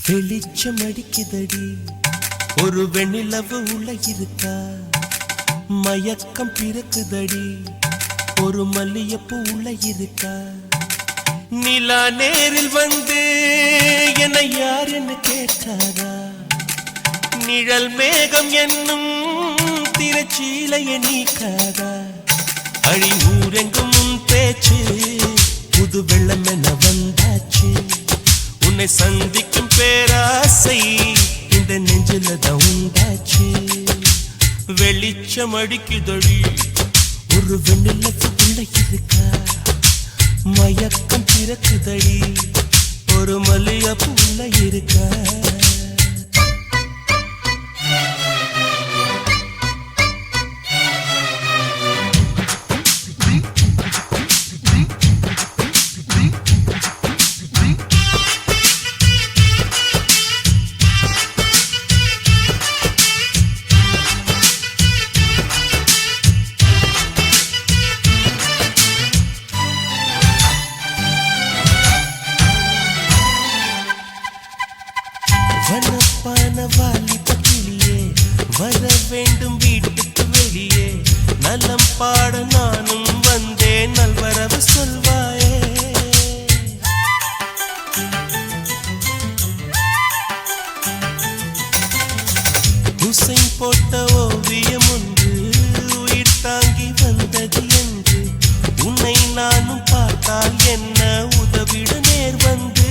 வெளிச்சம் அடிக்குதடி ஒரு வெண்ணிலவு உள்ள இருக்கா மயக்கம் பிறக்குதடி ஒரு மல்லியப்பூ உள்ள இருக்கா நிலா நேரில் வந்து என்னை யார் என்ன கேட்டாரா நிழல் மேகம் என்னும் திரைச்சீலையை நீக்காதா அழி ஊரெங்கும் பேச்சு புது வெள்ளம் என வந்தாச்சு உன்னை சந்திக்கும் பேராசை இந்த நெஞ்சில தான் உண்டாச்சு வெளிச்சம் அடிக்குதடி ஒரு வெண்ணிலவுக்குள்ள இருக்கா மயக்கம் பிறக்குதடி ஒரு மல்லிகைப்பூ உள்ள இருக்கா வனப்பான வாலிப கிளியே வர வேண்டும் வீட்டுக்கு வெளியே நலம் பாட நானும் வந்தேன் நல்வரவு சொல்வாயே உசைன் போட்ட ஓவியம் ஒன்று உயிர் தாங்கி வந்தது என்று உன்னை நானும் பார்த்தால் என்ன உதவிட நேர் வந்து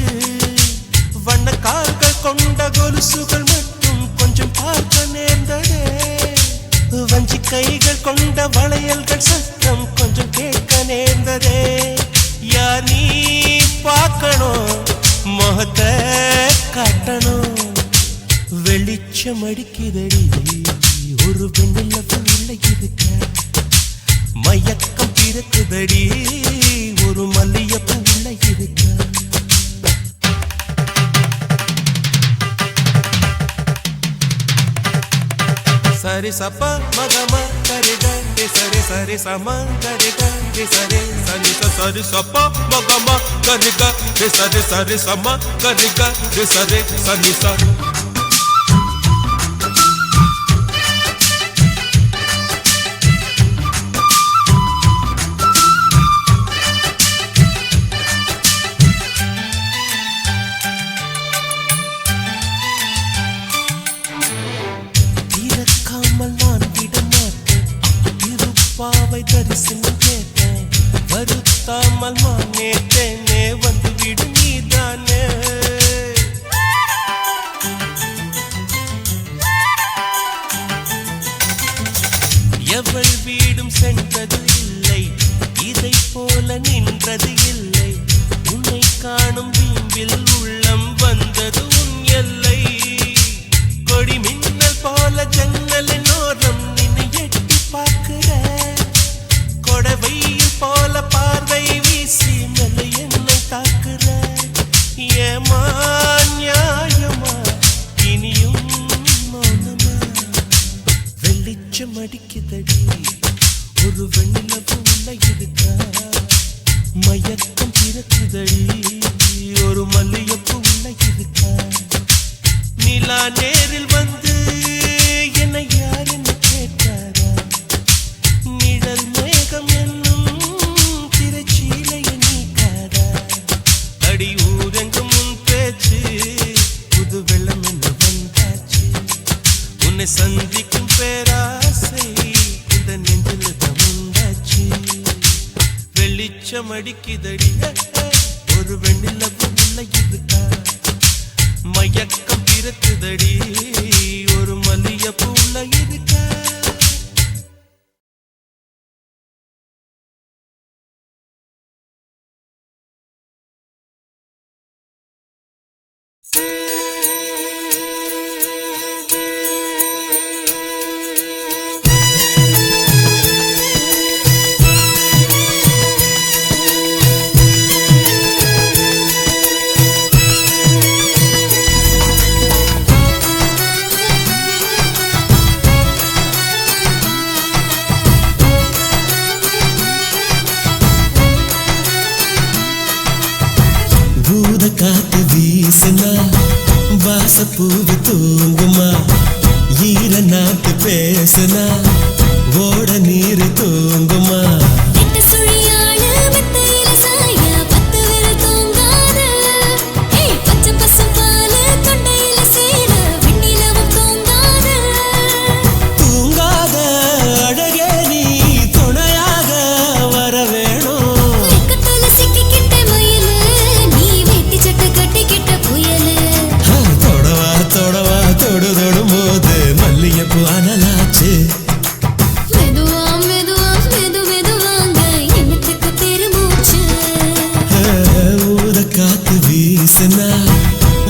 வண்ணக்கால்கள் கொண்ட கொலுசுகள் மட்டும் கொஞ்சம் பார்க்க நேர்ந்ததே வஞ்சி கைகள் கொண்ட வளையல்கள் சத்தம் கொஞ்சம் கேட்க நேர்ந்ததே யார் நீ பார்க்கணும் முகத்தை காட்டணும் வெளிச்சம் அடிக்குதடி ஒரு வெண்ணிலவு உள்ள இருக்க மயக்கம் பிறக்குதடி ஒரு மல்லிகைப்பூ உள்ள இருக்க சரி சப்பா மகமா கரிக சரி சரி சமா கரிக சரி சரி சரி சப்பா மகமா கரிக சரி சரி சமா கரிக சரி சரி ச தரிசனம் கேட்டேன் வருத்தாமல் மானேட்டேனே வந்து விடு நீதானே எவள் வீடும் சென்றது இல்லை இதை போல நின்றது இல்லை உன்னை காணும் வீம்பில் உள்ளம் வந்தது உன் எல்லை கொடி மின்னல் போல ஜன்னலின் ஓரம் நின்று எட்டி பார்க்கிற கொடவையில் போல பார்வை வீசி மெல்ல என்னை தாக்குற ஏமா நியாயமா இனியும் மௌனமா வெளிச்சம் அடிக்குதடி ஒரு வெண்ணிலவு உள்ள இருக்கா மயக்கம் பிறக்குதடி ஒரு மல்லிகைப்பூ உள்ள இருக்கா நிலா நேரில் வந்து என்னை யார் என்ன கேட்டாரா நிழல் மேகம் என்னும் திரைச்சீலையை நீக்காதா அடி ஊரெங்கும் உன் பேச்சு புது வெள்ளம் என்ன வந்தாச்சு உன்னை சந்திக்கும் பேராசை இந்த நெஞ்சில் தந்தாச்சு வெளிச்சம் அடிக்குதடி ஒரு வெண்ணிலவு உள்ள இருக்கா மயக்கம் பிறக்குதடி ஒரு மல்லிகைப்பூ உள்ள இருக்கா வாசப்பூவு தூங்குமா ஈர நாத்து பேசுனா ஓட நீர் தூங்குமா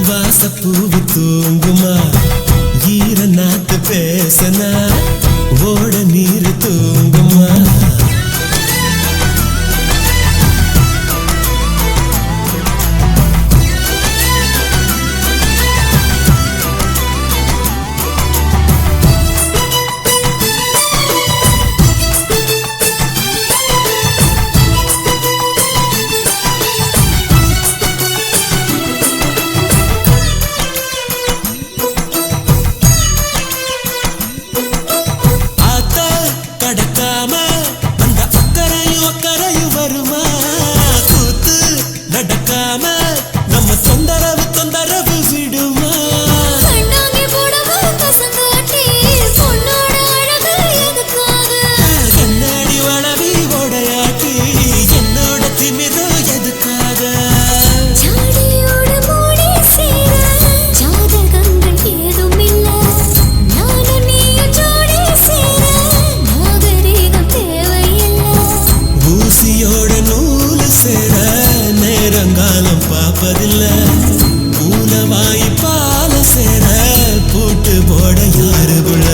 வாசப்பூவு தூங்குமா ஈர நாத்து பேசுனா ஓட நீர் தூங்குமா நேரங்காலம் பாப்பதில்ல பூனவாய் பால சேர பூட்டு போட யாருக்குள்ள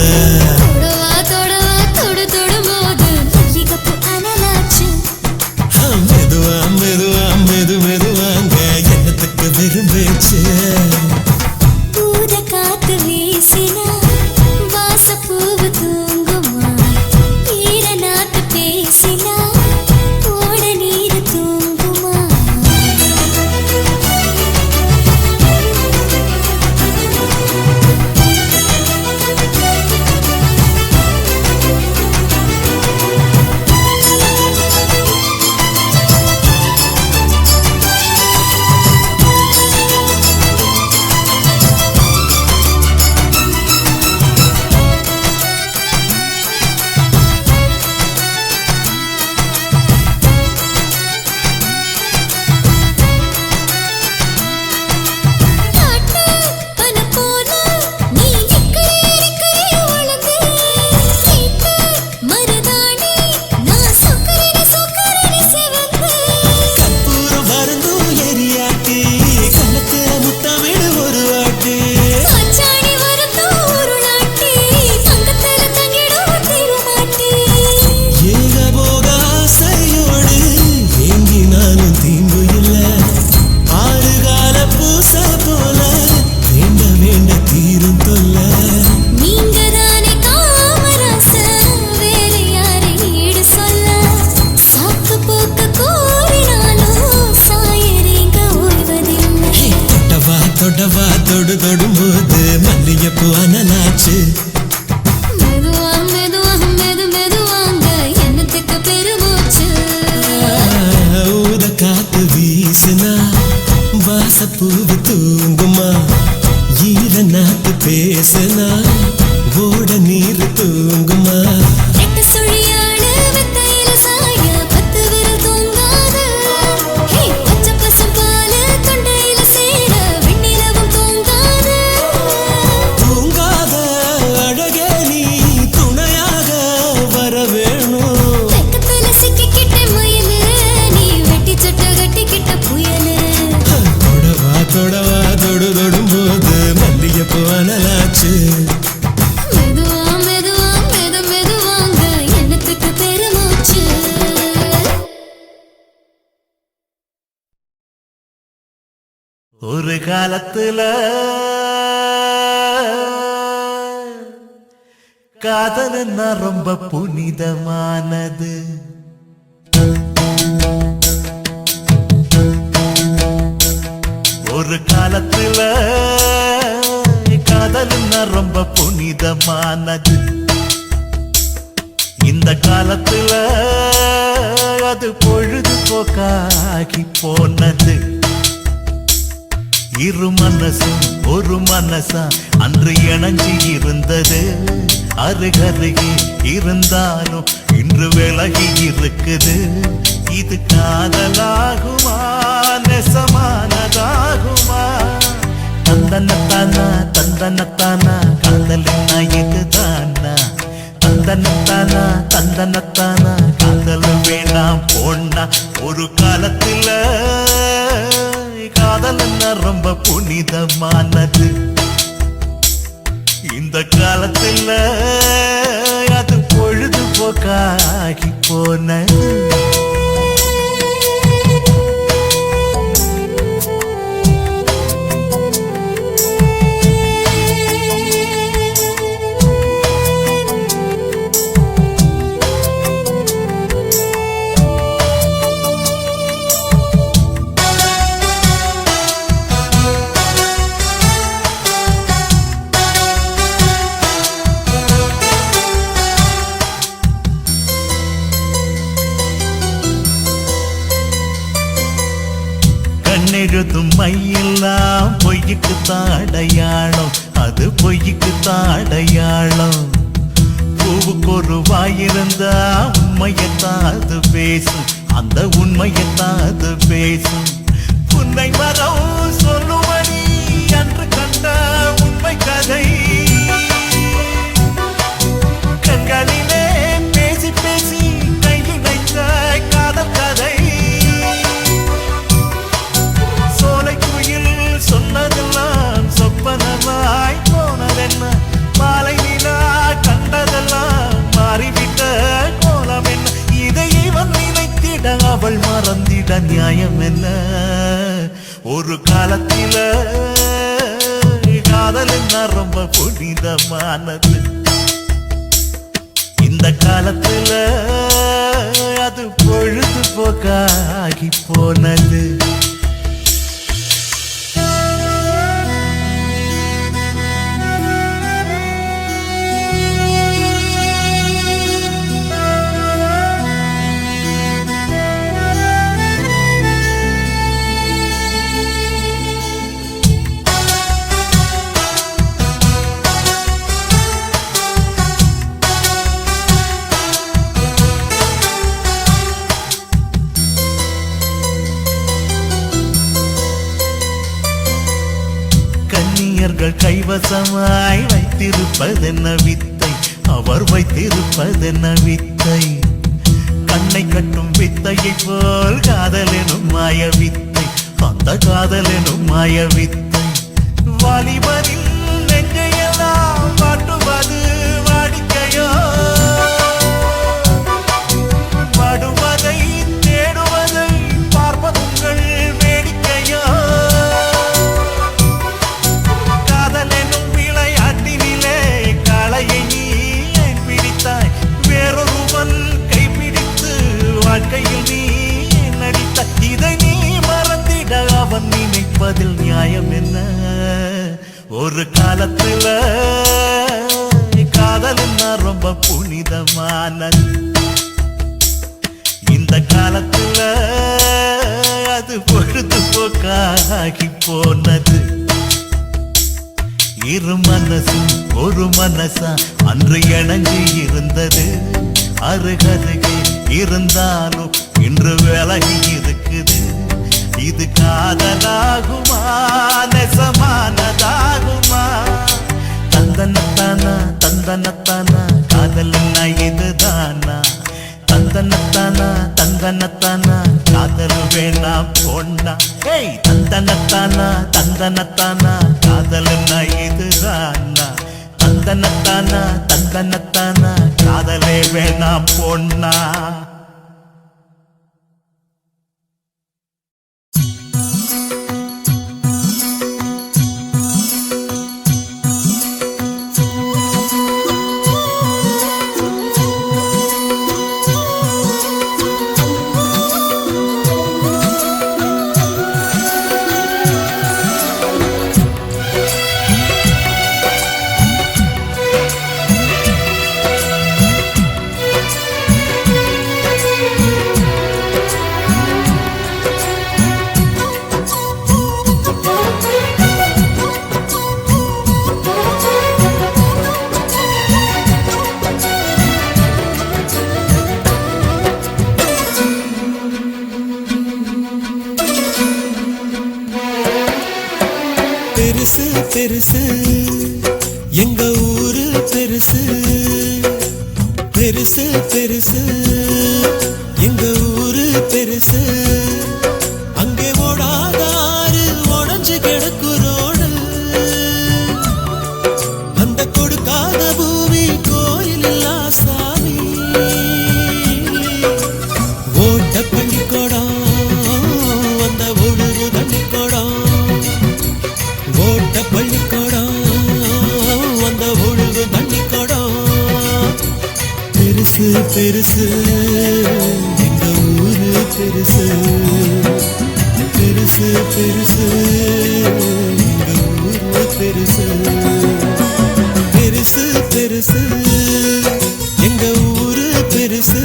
மெதுவா மெதுவா மெது மெதுவாங்க என்னத்துக்கு விரும்பிச்சு காத்து வீசினா வாசப்பூவு தூங்குமா ஈர நாத்து பேசினா ஓட நீர் தூங்குமா தொடும்போது மல்லிகைப்பூ அனலாச்சு மெதுவா மெதுவா மெது மெதுவாங்க என்னத்துக்கு பெருமூச்சு ஊத காத்து வீசுனா வாசப்பூவு தூங்குமா ஈர நாத்து பேசுனா ஓட நீர் தூங்குமா தொடும்போது மல்லிகைப்பூ அனலாச்சு மெதுவா மெதுவா மெது மெதுவாங்க என்னத்துக்கு பெருமூச்சு ஒரு காலத்துல காதல்னா ரொம்ப புனிதமானது ஒரு காலத்துல காதல்னா ரொம்ப புனிதமானது. இந்த காலத்துல அது பொழுதுபோக்காகி போனது. இரு மனசும் ஒரு மனசா அன்று இணைஞ்சு இருந்தது. அருகருகே இருந்தாலும் இன்று விலகி இருக்குது. இது காதலாகுமா நெசமானதாகுமா? தந்தனத்தானா தந்தனத்தானா காதலினா இதுதானா? தந்தனத்தானா தந்தனத்தானா காதல் வேணாம் பொண்ணா? ஒரு காலத்துல காதல்னா ரொம்ப புனிதமானது. இந்த காலத்துல அது பொழுதுபோக்காகி போனது. கண்ணெழுதும் மையெல்லாம் பொய்யுக்கு தாடையாளம், அது பொய்யுக்கு தாடையாளம். பூவுக்கு ஒரு வாயிருந்தா உண்மையத்தான் அது பேசும், அந்த உண்மையத்தான் அது பேசும். புன்னை மரம் சொல்லுமணி அன்று கண்ட உண்மை கதை. கண்களிலே பேசி பேசி கையில் வைத்த காதல் கதை. சொன்னதெல்லாம் சொப்பனமாய் போனதென்ன? மாலை நிலா கண்டதெல்லாம் மாறிவிட்ட கோலம் என்ன? இதை இவன் நினைத்திட அவள் மறந்திட நியாயம் என்ன? ஒரு காலத்தில காதல் என்ன ரொம்ப புனிதமானது. இந்த காலத்துல அது பொழுதுபோக்காகி போனது. கைவசமாய் வைத்திருப்பதென்ன வித்தை, அவர் வைத்திருப்பதென்ன வித்தை? கண்ணை கட்டும் வித்தையை போல் காதலெனும் மாய வித்தை, அந்த காதலெனும் மாய வித்தை. வாலிபரின் நெஞ்சையெல்லாம் வாட்டுவது வாடிக்கையோ? வாடுவதை தேடுவதை பார்ப்பதுங்கள் வேடிக்கையோ? வாழ்க்கையில் நீ நடித்த இதை நீ மறந்திட அவன் நினைப்பதில் நியாயம் என்ன? ஒரு காலத்துல காதல் என்ன ரொம்ப புனிதமானது. இந்த காலத்துல அது பொழுதுபோக்காகி போனது. இரு மனசும் ஒரு மனசா அன்று இணைஞ்சு இருந்தது. அருகருகே இருந்தாலும் இன்று விலகி இருக்குது. இது காதலாகுமா நெசமானதாகுமா? தந்தனத்தானா தந்தனத்தானா காதல் என்ன இதுதானா? தந்தனத்தானா தந்தனத்தானா காதல் வேணாம் பொண்ணா? தந்தனத்தானா தந்தனத்தானா காதல் என்ன இதுதானா? தந்தனத்தானா தந்தனத்தானா காதலே வேணாம் பொண்ணா? பெருசு பெருசு எங்க ஊரு பெருசு பெருசு பெருசு எங்க ஊரு பெருசு அங்கே ஓடாதாரு உடஞ்சு கிடக்கு ரோடு அந்த கொடுக்காத பூமி கோயில் இல்லா சாமி ஓட்ட பள்ளிக்கூடம் அந்த ஒழுகு தண்ணிக்கூடம் ஓட்ட பள்ளிக்கூடம் அந்த ஒழுகு தண்ணிக்கூடம் பெருசு பெருசு எங்க ஊரு பெருசு பெருசு பெருசு எங்க ஊரு பெருசு பெருசு பெருசு எங்க ஊரு பெருசு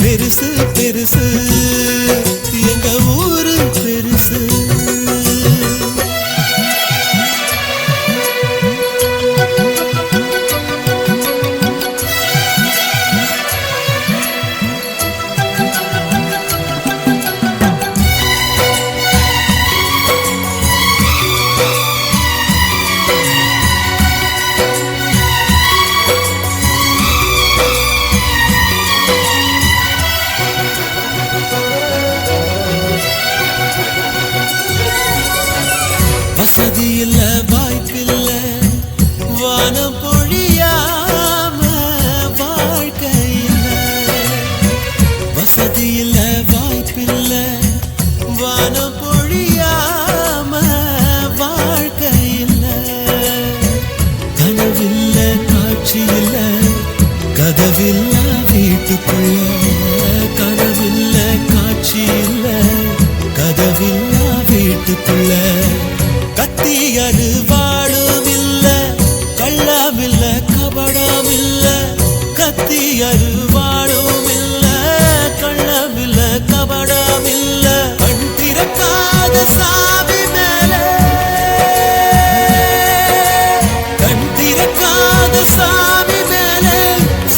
பெருசு பெருசு எங்க ஊரு பெருசு வசதி இல்ல வாய்ப்பில்ல வானம் பொழியாம வாழ்க்கையில வசதி இல்ல வாய்ப்பில்ல வானம் பொழியாம வாழ்க்கையில கனவில்ல காட்சி இல்ல கதவில்ல வீட்டுக்குள்ள கனவில்ல காட்சி இல்ல கதவில்ல வீட்டுக்குள்ள கத்தி அருவாளும் இல்ல கள்ளம் இல்ல கபடம் இல்ல கத்தி அருவாளும் இல்ல கள்ளம் இல்ல கபடம் இல்ல கண் திறக்காத சாமி மேல கண் திறக்காத சாமி மேல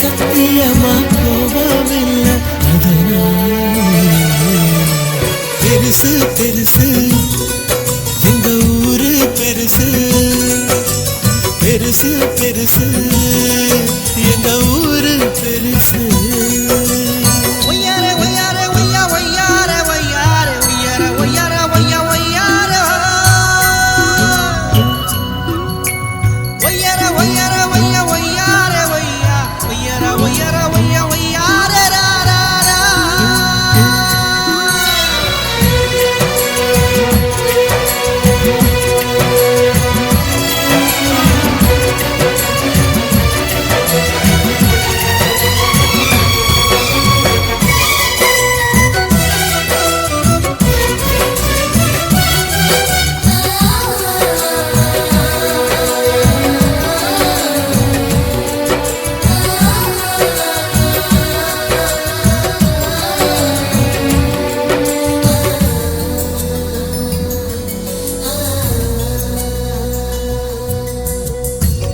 சத்தியமா கோபம் இல்ல அதனால் பெருசு பெருசு எங்க ஊரு பெருசு பெருசு பெருசு எங்க ஊரு பெருசு ஒய்யார ஒய்யார ஒய்யா ஒய்யார ஒய்யார ஒய்யார ஒய்யார ஒய்யா ஒய்யார ஒய்யார ஒய்யார ஒய்யா ஒய்யார ஒய்யா ஒய்யார ஒய்யார ஒய்யா ஒய்யார ராரா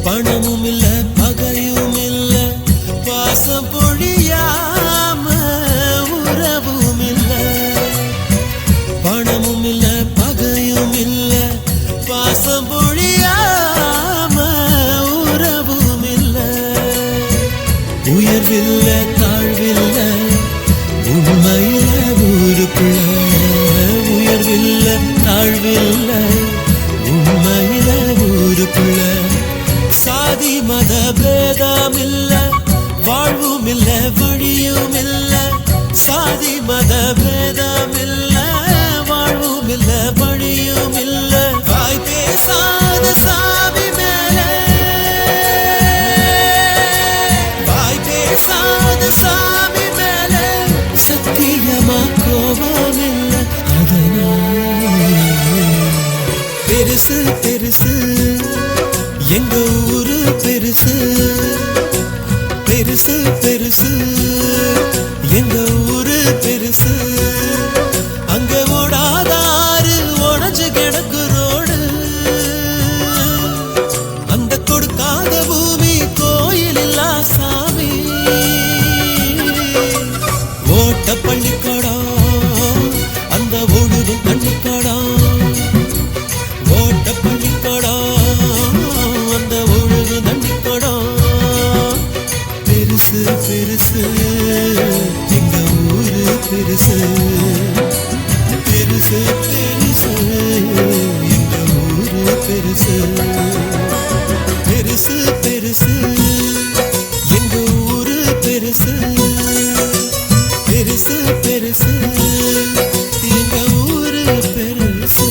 பணமும் இல்ல பகையும் இல்ல பாசம் பொழியாம உறவும் இல்ல பணமும் இல்ல பகையும் இல்ல பாசம் பொழியாம உறவும் இல்ல உயர்வில்ல தாழ்வில்ல உண்மையில ஊருக்குள்ள உயர்வில்ல தாழ்வில்ல உண்மையில ஊருக்குள்ள சாதி மத பேதம் இல்ல வாழ்வும் இல்ல வழியும் இல்ல சாதி மத பேதம் இல்ல வாழ்வும் இல்ல வழியும் இல்ல வாய் பேசாத சாமி மேல வாய் பேசாத சாமி மேல சத்தியமா கோபம் இல்ல அதனால் பெருசு பெருசு எங்க ஊரு ஊரு பெருசு பெருசு பெருசு எங்க ஊரு பெருசு அங்க ஓடாதாரு உடஞ்சு கிடக்கு ரோடு அந்த கொடுக்காத பூமி கோயில் இல்லா சாமி ஓட்ட பள்ளிக்கூடம் அந்த ஒழுகும் பள்ளிக்கூடம் ஓட்ட பள்ளிக்கூடம் அந்த ஒழுகும் பள்ளிக்கூடம் பெருசு பெருசு எங்க ஊரு பெருசு பெருசு பெருசு எங்க ஊரு பெருசு பெருசு பெருசு எங்க ஊரு பெருசு பெருசு பெருசு எங்க ஊரு பெருசு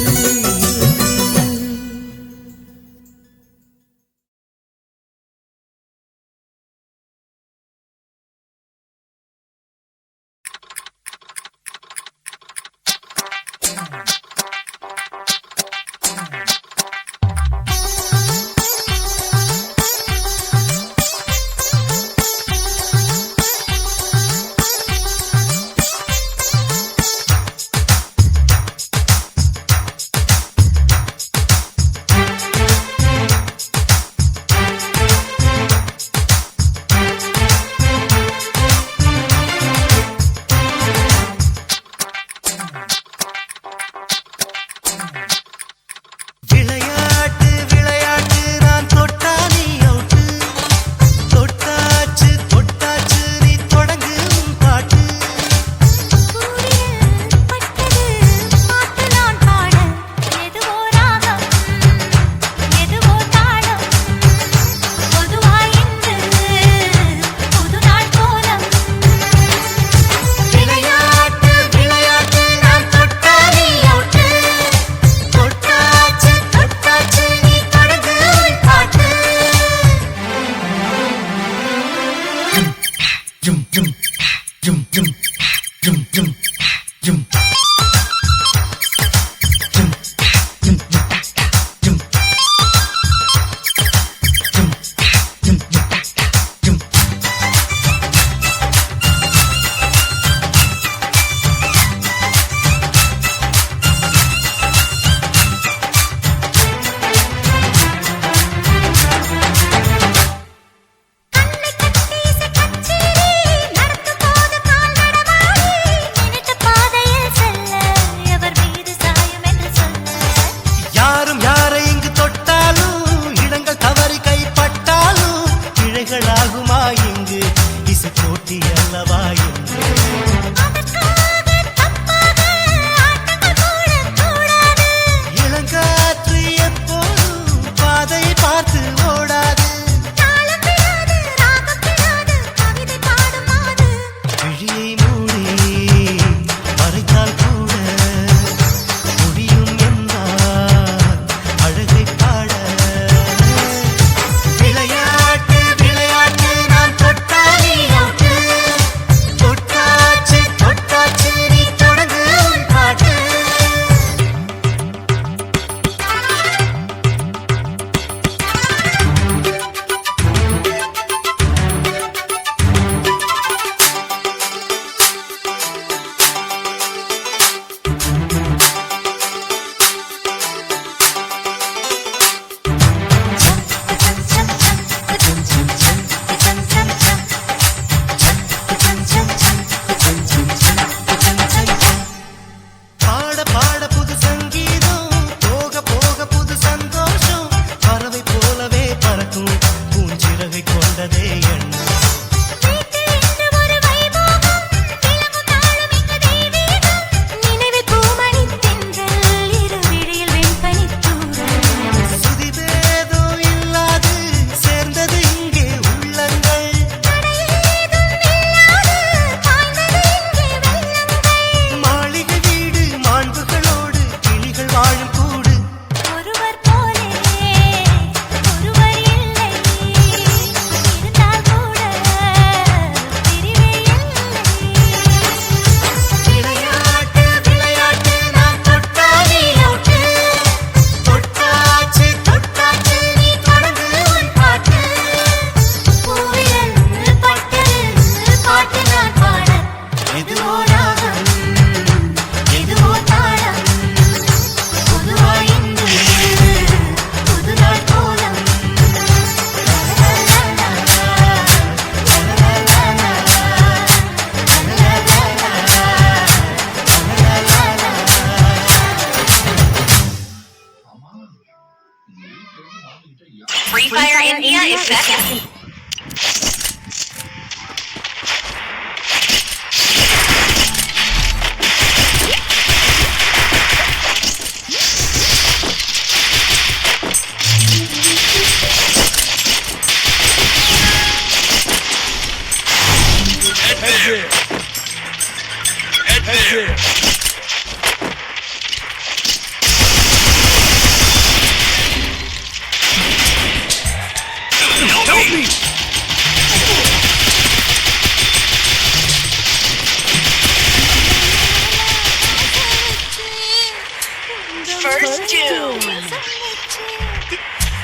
First doom.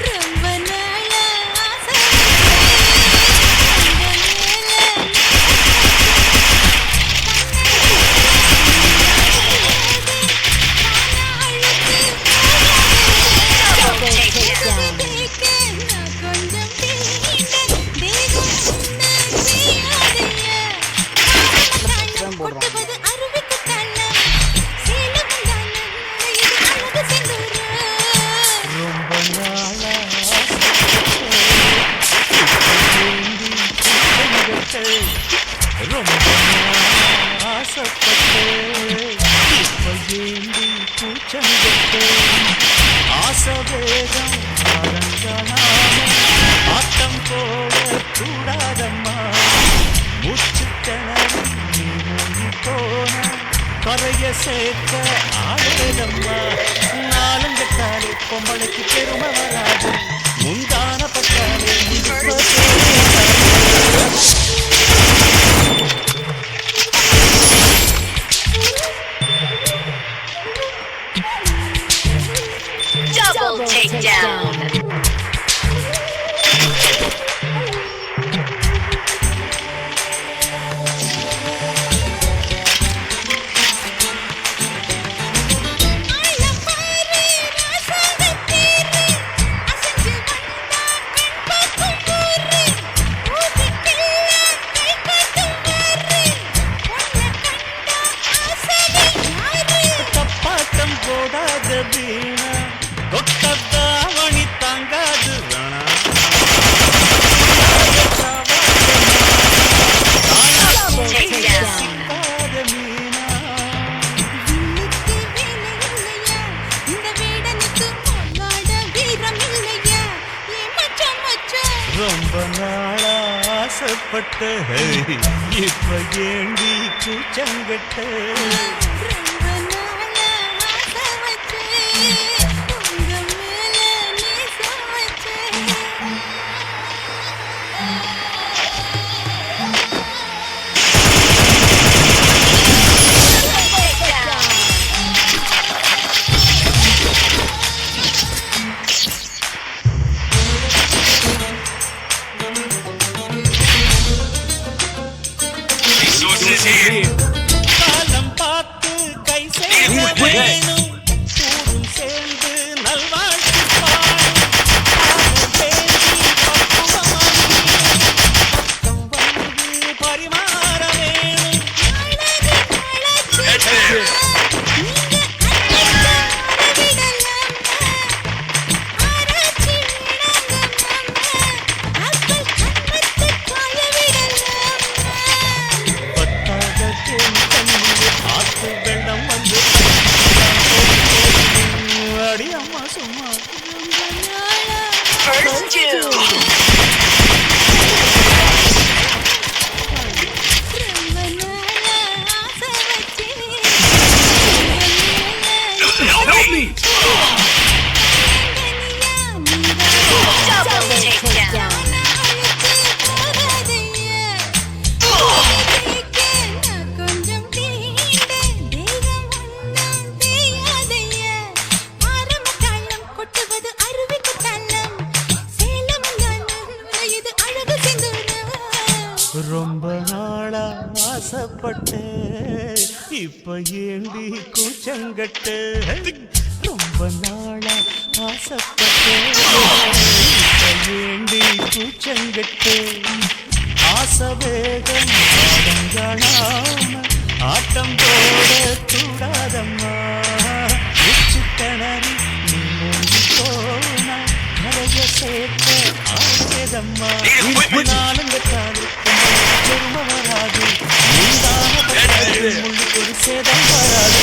ரொம்ப நாளா ஆசை ரொம்ப ஆசைப்பட்டு இப்ப ஏந்தி பூச்சங்கட்டு ஆசவேகம் அலங்கானாம ஆட்டம் போட கூடாதம்மா மூச்சு கிணறு நீ மூழ்கி போன கரைய சேர்க்க ஆடேதம்மா நாலஞ்ச காலை பொம்பளைக்கு பெருமை வராது முந்தான பட்டாலே Double takedown. தப்பாட்டம் போடாத வீணா தொட்டதாவணி தாங்காது வேணா சிக்காத மீனா ரொம்ப நாளா ஆசைப்பட்ட இப்ப ஏண்டி கூச்சங்கட்ட காலம் பார்த்து கை சேரும் கூடும் சேர்ந்து நல்வாழ்த்து பாடும் பக்கம் வந்து பரிமாற வேணும் ஆத்து வெள்ளம் வந்து அடி அம்மா சும்மா First doom. Help me! Double takedown. ரொம்ப நாளா ஆசைப்பட்டு இப்ப ஏண்டி கூச்சங்கட்டு ரொம்ப நாளா ஆசைப்பட்டு இப்ப ஏண்டி கூச்சங்கட்டு ஆசவேகம் அடங்கானாம ஆட்டம் போட கூடாதம்மா உச்சி கிணறி நீ மூழ்கி போன அழக சேர்த்த ஆசைதம்மா நாளுங்க தானே பெருமை வராது முள்ளுக்கு ஒரு சேதம் வராது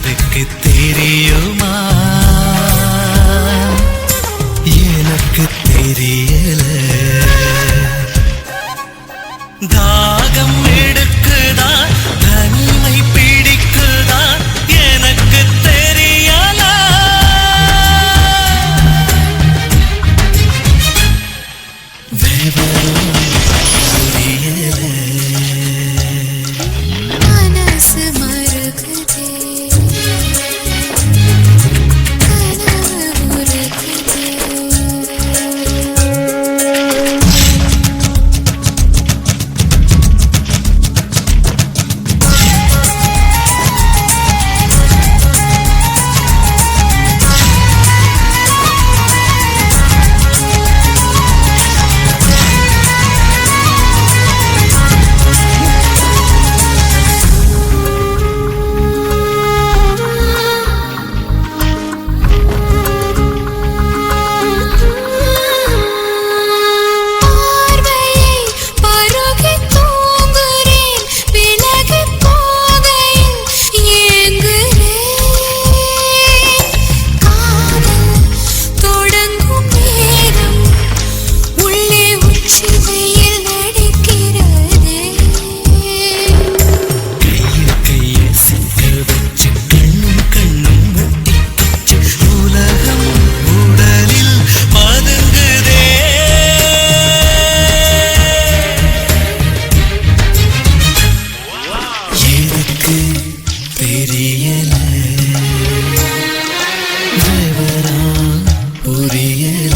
எதுக்கு தெரியுமா எனக்கு தெரியல தாகம் எடுக்குதா தன்மை பிடிக்குதா எனக்கு தெரியல விவரம் புரியல மனசு மறுக்குதே கனவு உருகுதே பார்வையை பருகி தூங்குறேன் விலகி போகையில் ஏங்குறேன் காதல் தொடங்கும் நேரம் உள்ளே உச்சி வெயில் நடிக்கிறதே கையில் கையை சிக்க வச்சு கண்ணும் கண்ணும் முட்டிக்கிச்சு உலகம் உடலில் பதுங்குதே எதுக்கு தெரியல விவரம் புரியல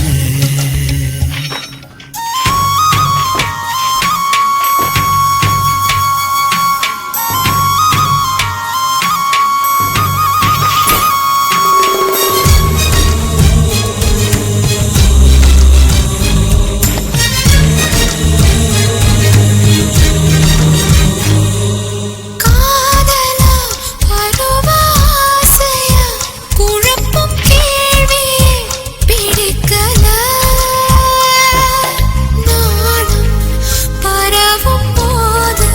காதலா பருவ ஆசையா குழப்பம் கேள்வியே பிடிக்கல நாணம் பரவும் போது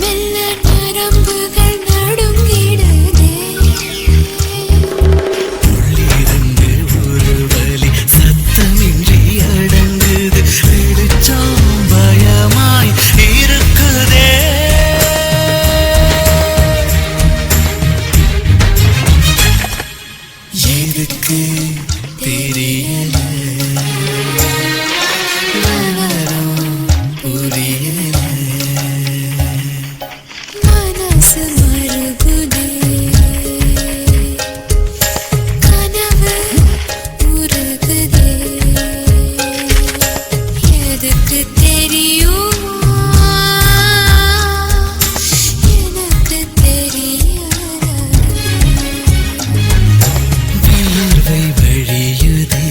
மெல்ல நரம்புகள் நடுங்கிடுதே உள்ளிருந்து ஒரு வலி சத்தமின்றி அடங்குது வெளிச்சம் பயமாய் இருக்குதே எதுக்கு தெரியல விவரம் புரியல மனசு மறுகுதே கனவு உருகுதே எதுக்கு தெரியுமா எனக்கு தெரியல வியர்வை வழியுதே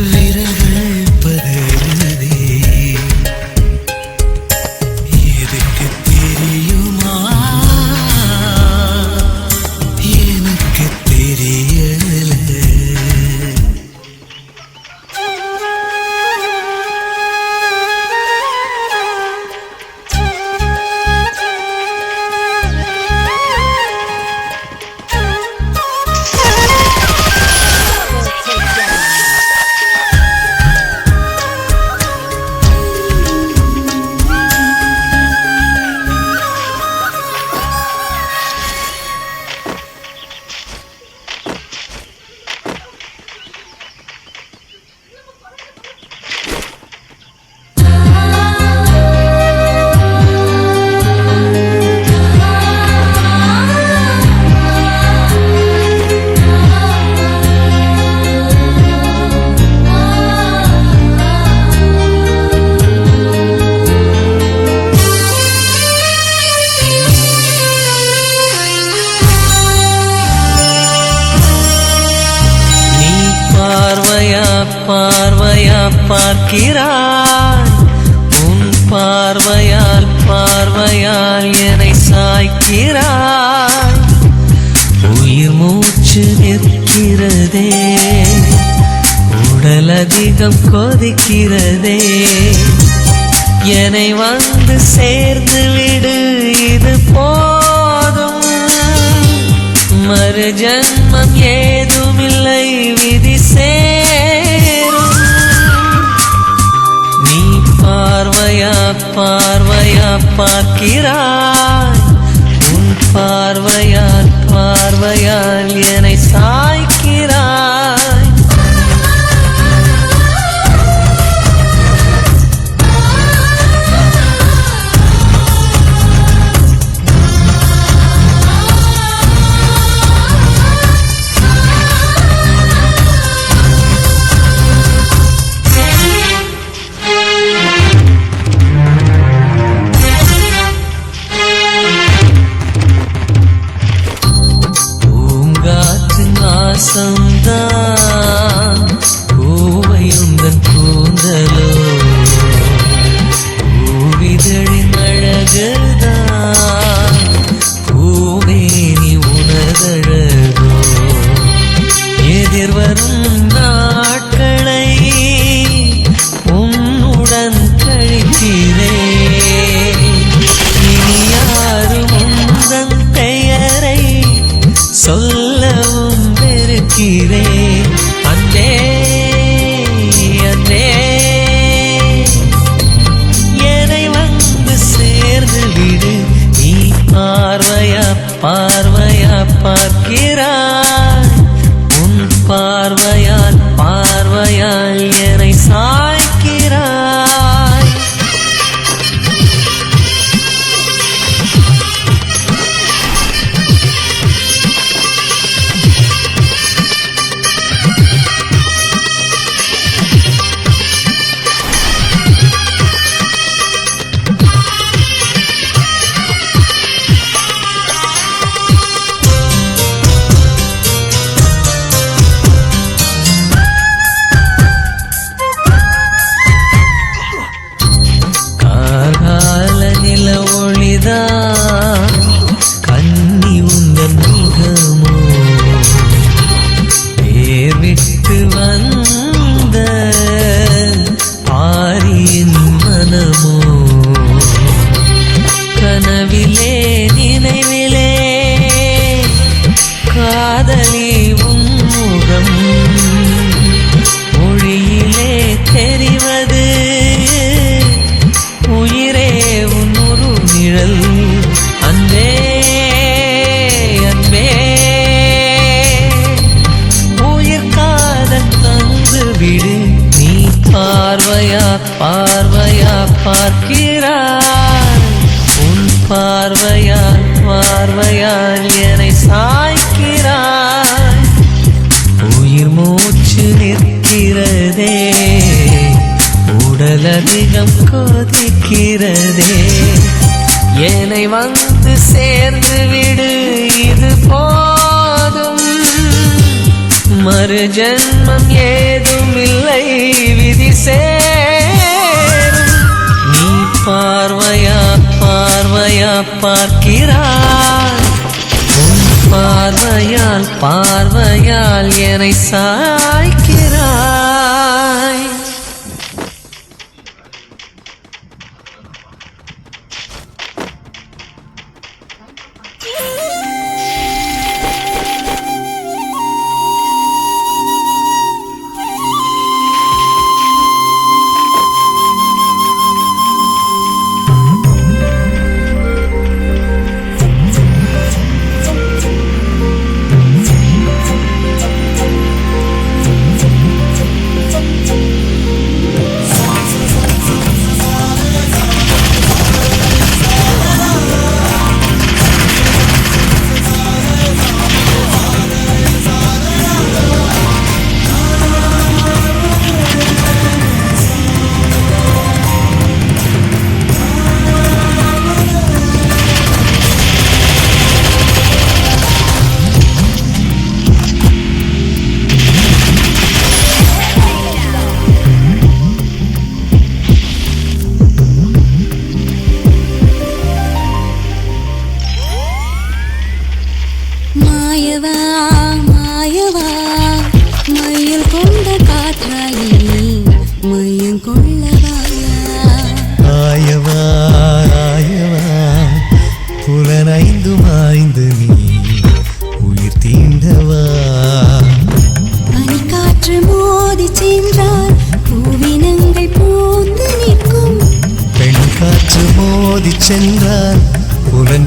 விரல்கள் பதறுதே எதுக்கு தெரியுமா எனக்கு தெரியல பார்வையா பார்க்கிறாய் உன் பார்வையால் என்னை சாய்க்கிறாய் உயிர் மூச்சு நிற்கிறதே உடல் அதிகம் கொதிக்கிறதே என்னை வந்து சேர்ந்து விடு இது போ மறு ஜன்மம் ஏதுமில்லை விதி சேரும். நீ பார்வையா பார்வையா பார்க்கிறாய், உன் பார்வையால் பார்வையால் என்னை சாய்க்கிறாய். வாசம்தான் பூவையுந்தன் கூந்தலோ, பூவிதழின் அழகுதான் பூவேனி உனதழகோ. எதிர்வரும் நாட்களை உன்னுடன் கழிக்கிறேன். இனி யாரும் உந்தன் பெயரை சொல்லவும் வெறுக்கிறேன். அன்னே அன்னே என்னை வந்து சேர்ந்து விடு. நீ பார்வையா பார்வையா பார்க்கிறாய், உன் பார்வையால் பார்வையால் என்னை சாய்க்கிறாய். கண்ணி உந்தன் முகமோ, பேர் விட்டு வந்த ஆரியின் மனமோ. கனவிலே நினைவிலே காதலி உன் முகம், மொழியிலே தெரிவது உயிரே உன் ஒரு நிழல். அன்பே அன்பே உயிர் காதல் தந்து விடு. நீ பார்வையா பார்வையா பார்க்கிறாய், உன் பார்வையால் பார்வையால் என்னை சாய்க்கிறாய். உயிர் மூச்சு நிற்கிறதே, உடல் அதிகம் கொதிக்கிறதே. என்னை வந்து சேர்ந்து விடு, இது போதும். மறு ஜன்மம் ஏதுமில்லை விதி சேரும். நீ பார்வையா பார்வையா பார்க்கிறாய், உன் பார்வையால் பார்வையால் என்னை சாய்க்கிறாய்.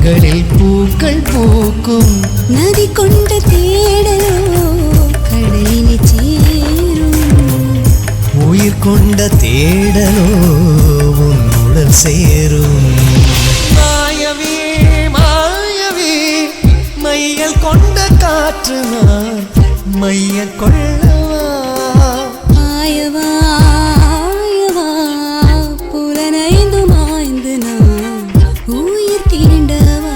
புலங்களில் பூக்கள் பூக்கும். நதி கொண்ட தேடலோ கடலினை சேரும். உயிர் கொண்ட தேடலோ உன்னுடன் சேரும். மாயவே மாயவே மையல் கொண்ட காற்று நான் மைய கொள்ளவா. ஆயவா ஆயவா புலனைந்து மாய்ந்து நான் உயிர் தீண்டவா.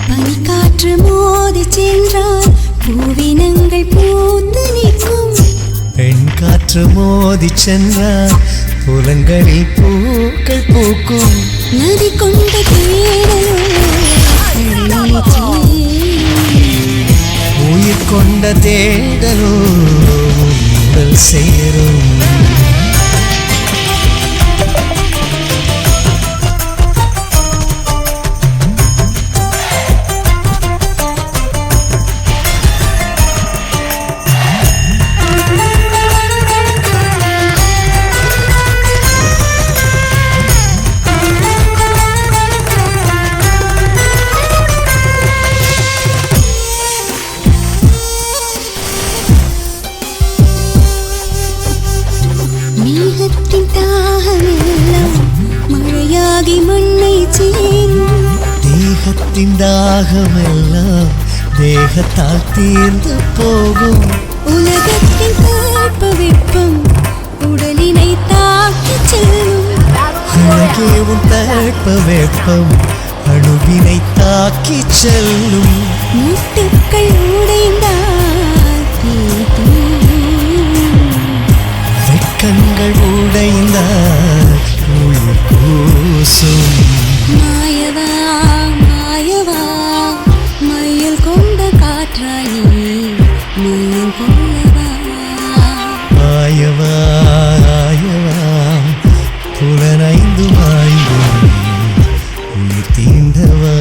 பனிக்காற்று மோதி சென்றால் பூவினங்கள் பூத்து நிற்கும். பெண் காற்று மோதி சென்றார் புலங்களில் பூக்கள் பூக்கும். நதி கொண்ட தேடலோ கடலினை சேரும். உயிர் கொண்ட தேடலோ உங்கள் சேரும். மேகத்தின் தாகமெல்லாம் மழையாகி மண்ணை சேரும். தேகத்தின் தாகமெல்லாம் தேகத்தால் தீர்ந்து போகும். உலகத்தின் தட்ப வெப்பம் உடலினை தாக்கிச் செல்லும். அழகே உன் தட்ப வெப்பம் அணுவினை தாக்கிச் செல்லும். முட்டுக்கள் உடைந்தால் தீட்டும். வெட்கங்கள் உடைந்தால் உயிர் கூசும். மாயவா மாயவா மையல் கொண்ட காற்றாயே மையம் கொள்ளவா. ஆயவா ஆயவா புலனைந்து மாய்ந்து உயிர் தீண்டவா.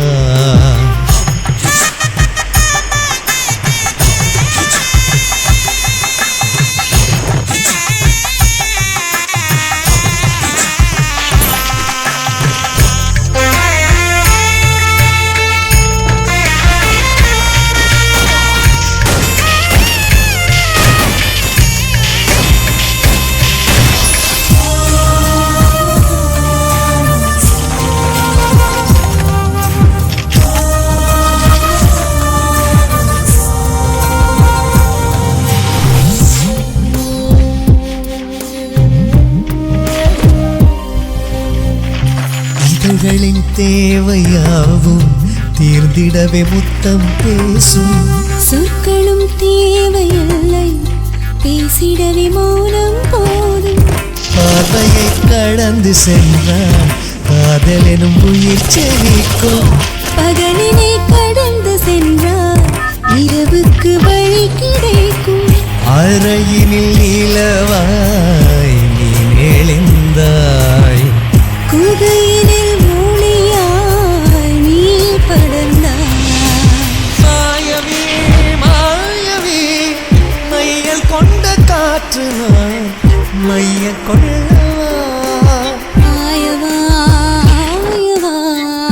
இதழ்களின் தேவையாவும் தீர்ந்திடவே முத்தம் பேசும். சொற்களும் தேவையில்லை பேசிடவே மௌனம் போதும். பார்வையை கடந்து சென்றால் காதல் எனும் உயிர் செழிக்கும். பகலினை கடந்து சென்றால் இரவுக்கு வழி கிடைக்கும். அறையினில் நிலவா